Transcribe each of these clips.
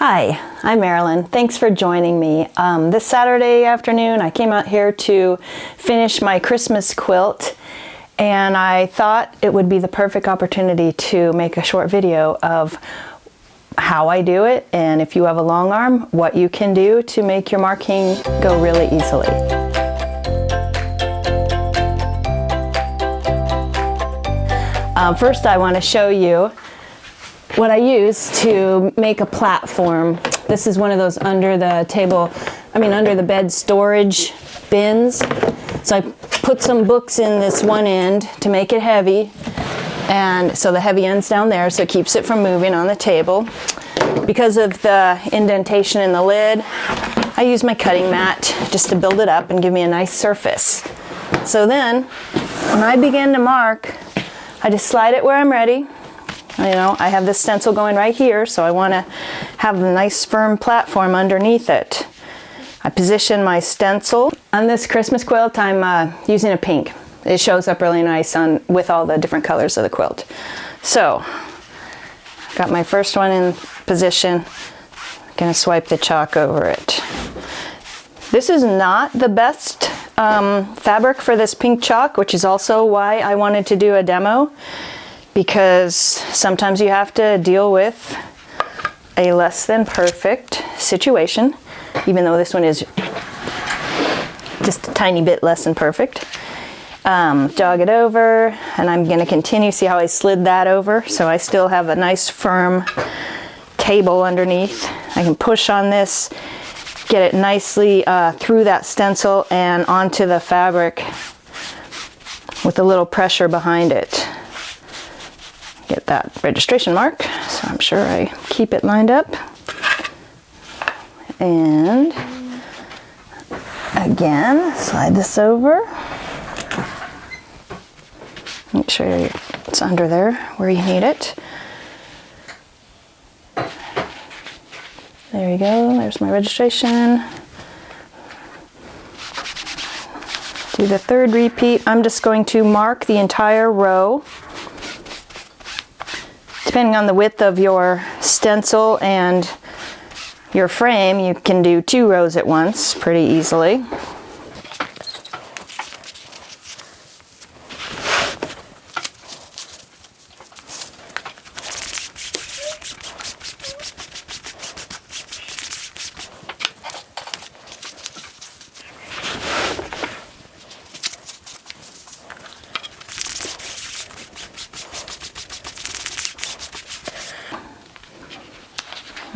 Hi, I'm Marilyn. Thanks for joining me. This Saturday afternoon I came out here to finish my Christmas quilt, and I thought it would be the perfect opportunity to make a short video of how I do it, and if you have a long arm, what you can do to make your marking go really easily. First I want to show you what I use to make a platform. This is one of those under the bed storage bins. So I put some books in this one end to make it heavy, and so the heavy end's down there so it keeps it from moving on the table. Because of the indentation in the lid, I use my cutting mat just to build it up and give me a nice surface. So then when I begin to mark, I just slide it where I'm ready. I have this stencil going right here, so I want to have a nice firm platform underneath it. I position my stencil. On this Christmas quilt, I'm using a pink. It shows up really nice with all the different colors of the quilt. So, got my first one in position. Gonna swipe the chalk over it. This is not the best fabric for this pink chalk, which is also why I wanted to do a demo, because sometimes you have to deal with a less than perfect situation, even though this one is just a tiny bit less than perfect. Jog it over, and I'm going to continue. See how I slid that over? So I still have a nice firm table underneath. I can push on this, get it nicely through that stencil and onto the fabric with a little pressure behind it. Get that registration mark, so I'm sure I keep it lined up. And again, slide this over. Make sure it's under there where you need it. There you go, there's my registration. Do the third repeat. I'm just going to mark the entire row. Depending on the width of your stencil and your frame, you can do 2 rows at once pretty easily.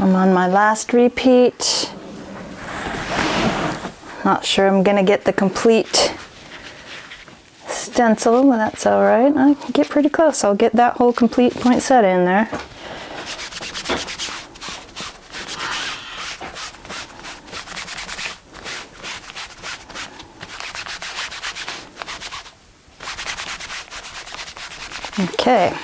I'm on my last repeat. Not sure I'm gonna get the complete stencil, but that's all right. I can get pretty close. I'll get that whole complete poinsettia in there. Okay.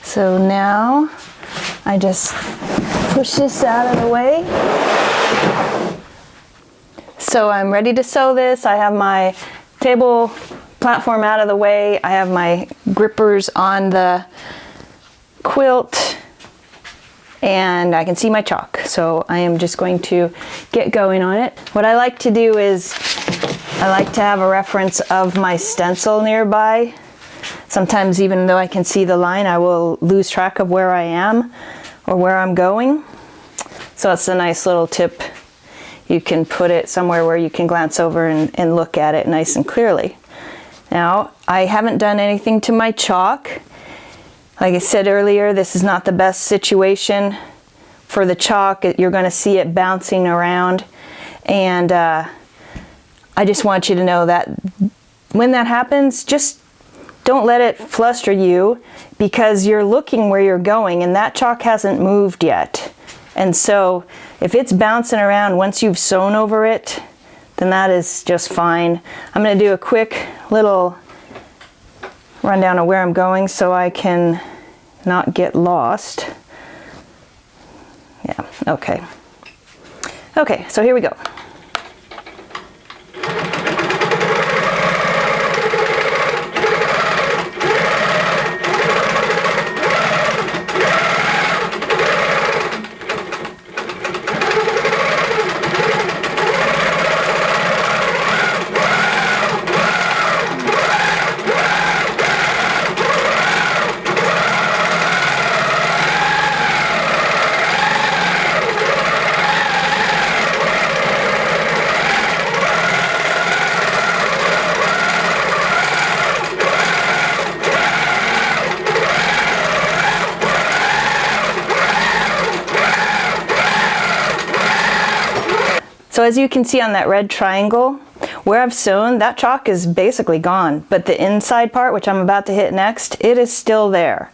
So now I just push this out of the way. So I'm ready to sew this. I have my table platform out of the way. I have my grippers on the quilt, and I can see my chalk. So I am just going to get going on it. What I like to do is I like to have a reference of my stencil nearby. Sometimes even though I can see the line, I will lose track of where I am or where I'm going. So it's a nice little tip. You can put it somewhere where you can glance over and look at it nice and clearly. Now, I haven't done anything to my chalk. Like I said earlier, this is not the best situation for the chalk. You're going to see it bouncing around. And I just want you to know that when that happens, just don't let it fluster you, because you're looking where you're going and that chalk hasn't moved yet. And so if it's bouncing around once you've sewn over it, then that is just fine. I'm going to do a quick little rundown of where I'm going so I can not get lost. Yeah, okay. Okay, so here we go. So as you can see on that red triangle, where I've sewn, that chalk is basically gone, but the inside part, which I'm about to hit next, it is still there.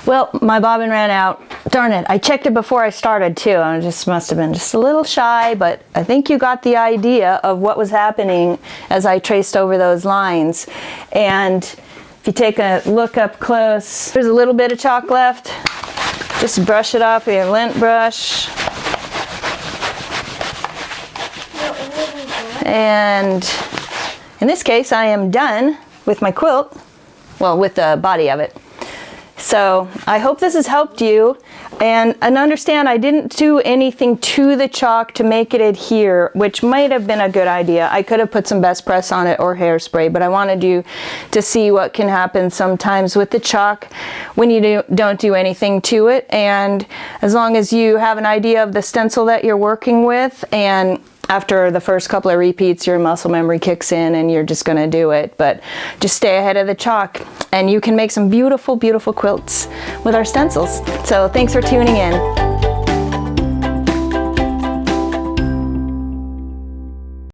Well, my bobbin ran out. Darn it, I checked it before I started too. I just must have been just a little shy, but I think you got the idea of what was happening as I traced over those lines. And if you take a look up close, there's a little bit of chalk left. Just brush it off with your lint brush. And in this case, I am done with my quilt, well, with the body of it. So I hope this has helped you, and understand I didn't do anything to the chalk to make it adhere, which might have been a good idea. I could have put some best press on it or hairspray, but I wanted you to see what can happen sometimes with the chalk when you don't do anything to it. And as long as you have an idea of the stencil that you're working with, and after the first couple of repeats, your muscle memory kicks in and you're just gonna do it. But just stay ahead of the chalk and you can make some beautiful, beautiful quilts with our stencils. So thanks for tuning in.